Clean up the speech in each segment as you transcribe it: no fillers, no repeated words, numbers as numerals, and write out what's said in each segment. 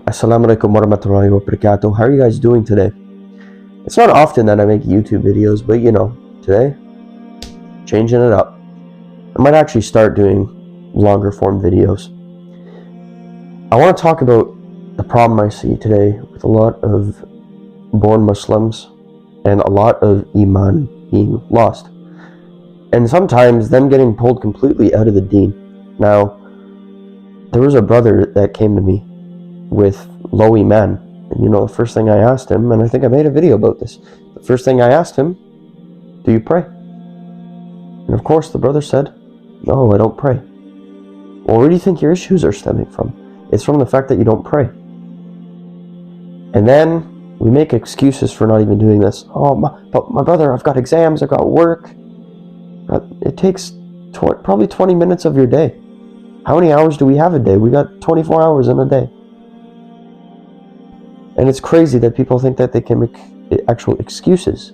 Assalamu alaikum warahmatullahi wabarakatuh. How are you guys doing today? It's not often that I make YouTube videos, but today, changing it up. I might actually start doing longer form videos. I want to talk about the problem I see today with a lot of born Muslims and a lot of eman being lost. And sometimes them getting pulled completely out of the deen. Now, there was a brother that came to me with low eman. And the first thing I asked him, and I think I made a video about this, the first thing I asked him, do you pray? And of course the brother said, no, I don't pray. Well, where do you think your issues are stemming from? It's from the fact that you don't pray. And then we make excuses for not even doing this. But my brother, I've got exams, I've got work. It takes probably 20 minutes of your day. How many hours do we have a day? We got 24 hours in a day. And it's crazy that people think that they can make actual excuses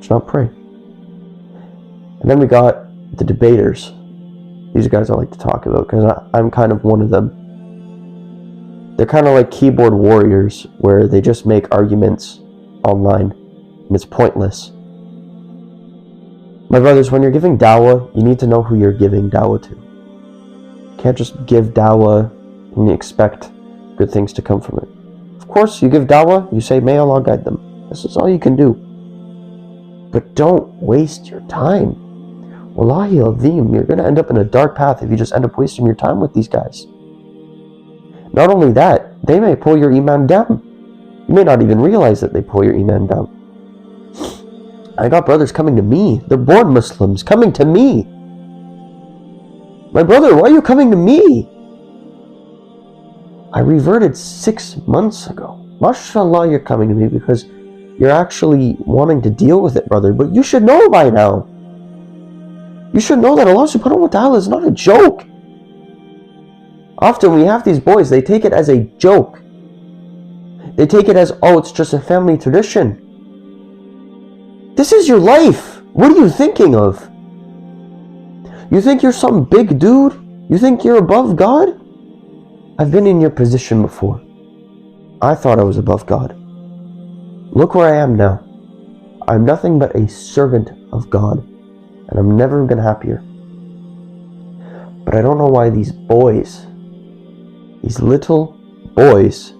to not pray. And then we got the debaters. These guys I like to talk about because I'm kind of one of them. They're kind of like keyboard warriors where they just make arguments online and it's pointless. My brothers, when you're giving Dawah, you need to know who you're giving Dawah to. You can't just give Dawah and expect good things to come from it. Of course, you give Dawah, you say, may Allah guide them. This is all you can do. But don't waste your time. Wallahi al-Azim, you're going to end up in a dark path if you just end up wasting your time with these guys. Not only that, they may pull your iman down. You may not even realize that they pull your iman down. I got brothers coming to me. They're born Muslims coming to me. My brother, why are you coming to me? I reverted 6 months ago. MashaAllah, you're coming to me because you're actually wanting to deal with it, brother. But you should know by now. You should know that Allah subhanahu wa ta'ala is not a joke. Often we have these boys, they take it as a joke. They take it as, it's just a family tradition. This is your life. What are you thinking of? You think you're some big dude? You think you're above God? I've been in your position before. I thought I was above God. Look where I am now. I'm nothing but a servant of God, and I've never been happier. But I don't know why these boys, these little boys,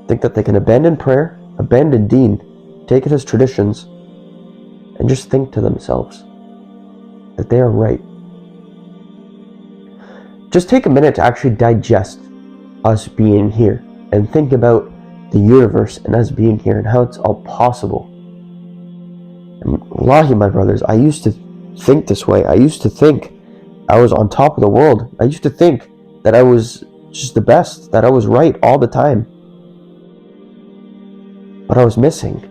think that they can abandon prayer, abandon deen, take it as traditions, and just think to themselves that they are right. Just take a minute to actually digest us being here and think about the universe and us being here and how it's all possible. And wallahi, my brothers, I used to think this way. I used to think I was on top of the world. I used to think that I was just the best, that I was right all the time. But I was missing.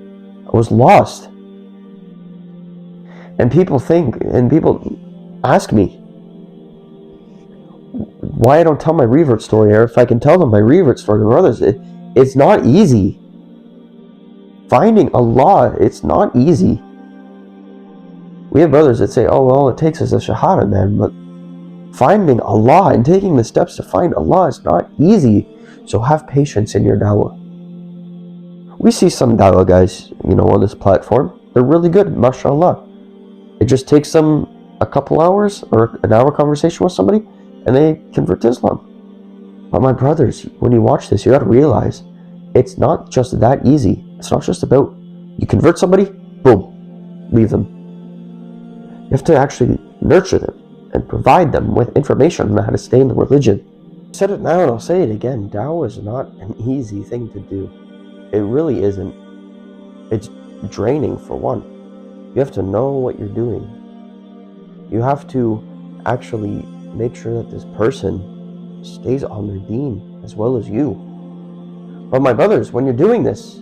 I was lost. And people ask me why I don't tell my revert story, or if I can tell them my revert story. Brothers, it's not easy. Finding Allah, it's not easy. We have brothers that say, all it takes is a shahada, man. But finding Allah and taking the steps to find Allah is not easy. So have patience in your dawah. We see some dawah guys, on this platform. They're really good, mashallah. It just takes them a couple hours or an hour conversation with somebody and they convert to Islam. But my brothers, when you watch this, you got to realize it's not just that easy. It's not just about you convert somebody, boom, leave them. You have to actually nurture them and provide them with information on how to stay in the religion. I said it now and I'll say it again. Dawah is not an easy thing to do. It really isn't. It's draining for one. You have to know what you're doing. You have to actually make sure that this person stays on their deen as well as you. But my brothers, when you're doing this,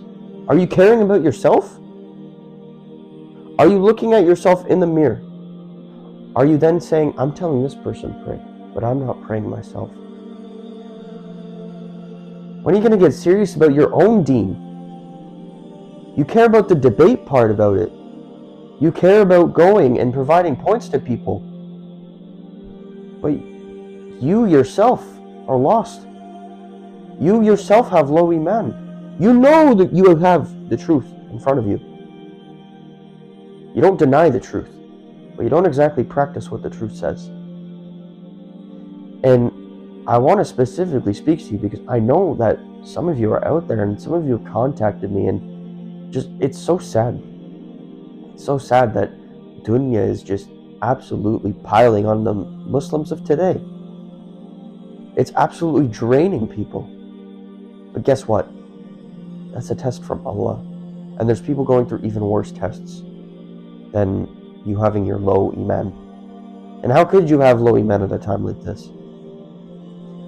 are you caring about yourself? Are you looking at yourself in the mirror? Are you then saying, I'm telling this person to pray, but I'm not praying myself? When are you going to get serious about your own deen? You care about the debate part about it. You care about going and providing points to people. But you yourself are lost. You yourself have low eman. You know that you have the truth in front of you. You don't deny the truth, but you don't exactly practice what the truth says. And I want to specifically speak to you because I know that some of you are out there and some of you have contacted me, and just, it's so sad. It's so sad that dunya is just absolutely piling on the Muslims of today. It's absolutely draining people. But guess what? That's a test from Allah. And there's people going through even worse tests than you having your low iman. And how could you have low iman at a time like this?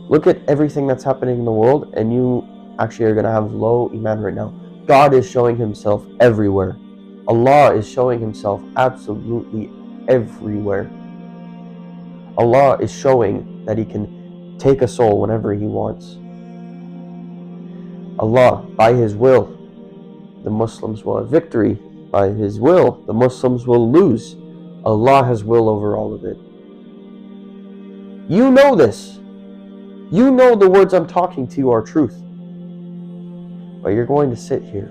Look at everything that's happening in the world, and you actually are going to have low iman right now. God is showing himself everywhere. Allah is showing himself absolutely everywhere. Allah is showing that he can take a soul whenever he wants. Allah, by his will, the Muslims will have victory. By his will, the Muslims will lose. Allah has will over all of it. You know this. You know the words I'm talking to you are truth. But you're going to sit here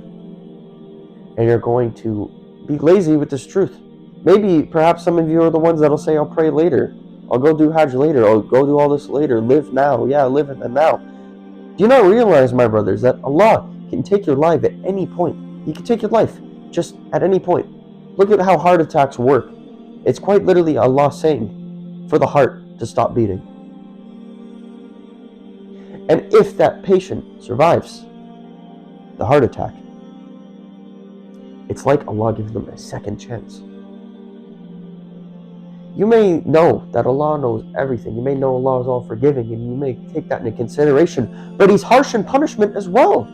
and you're going to be lazy with this truth. Maybe, perhaps some of you are the ones that'll say, I'll pray later. I'll go do Hajj later. I'll go do all this later. Live now. Yeah, live in the now. Do you not realize, my brothers, that Allah can take your life at any point? He can take your life just at any point. Look at how heart attacks work. It's quite literally Allah saying for the heart to stop beating. And if that patient survives the heart attack, it's like Allah gives them a second chance. You may know that Allah knows everything. You may know Allah is all forgiving, and you may take that into consideration, but He's harsh in punishment as well.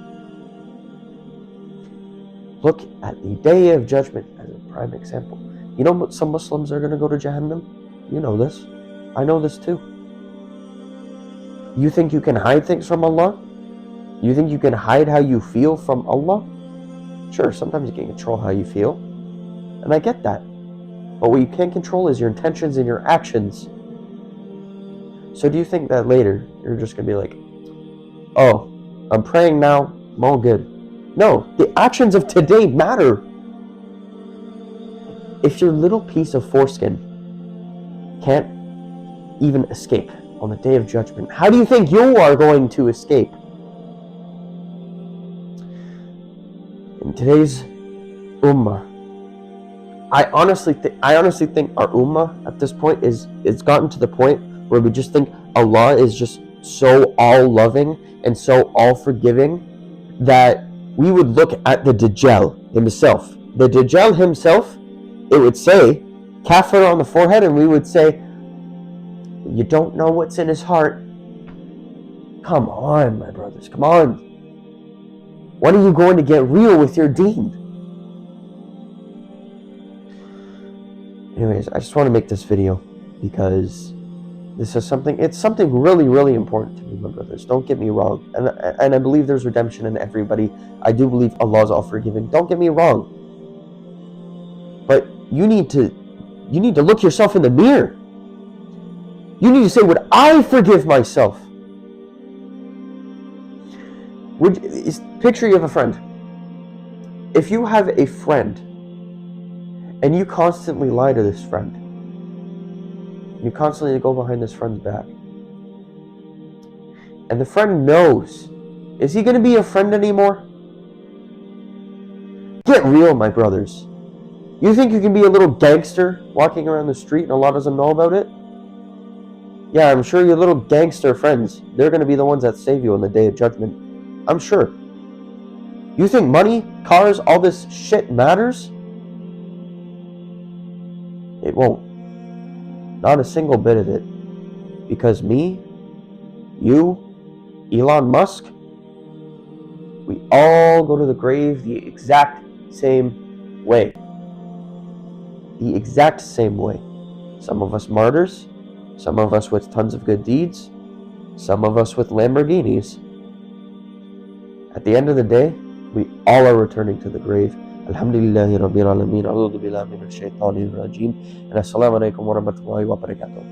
Look at the Day of Judgment as a prime example. You know some Muslims are going to go to Jahannam? You know this. I know this too. You think you can hide things from Allah? You think you can hide how you feel from Allah? Sure, sometimes you can control how you feel, and I get that. But what you can't control is your intentions and your actions. So do you think that later you're just going to be like, oh, I'm praying now, I'm all good? No, the actions of today matter. If your little piece of foreskin can't even escape on the Day of Judgment, how do you think you are going to escape? In today's ummah, I honestly think our ummah at this point it's gotten to the point where we just think Allah is just so all-loving and so all-forgiving that we would look at the Dajjal himself. The Dajjal himself, it would say, kafir on the forehead, and we would say, you don't know what's in his heart. Come on, my brothers, come on. When are you going to get real with your deen? Anyways, I just want to make this video because this is something really, really important to me, my brothers. Don't get me wrong. And I believe there's redemption in everybody. I do believe Allah is all forgiving. Don't get me wrong. But you need to look yourself in the mirror. You need to say, would I forgive myself? Picture you have a friend. If you have a friend and you constantly lie to this friend, you constantly go behind this friend's back, and the friend knows, is he going to be a friend anymore? Get real, my brothers. You think you can be a little gangster walking around the street and Allah doesn't know about it? Yeah, I'm sure your little gangster friends, they're going to be the ones that save you on the Day of Judgment. I'm sure. You think money, cars, all this shit matters? It won't. Not a single bit of it. Because me, you, Elon Musk, we all go to the grave the exact same way. The exact same way. Some of us martyrs, some of us with tons of good deeds, some of us with Lamborghinis. At the end of the day, we all are returning to the grave. Alhamdulillahi Rabbil Alameen. A'udhu billahi minash shaitanir rajeem. And assalamu alaikum wa rahmatullahi wa barakatuh.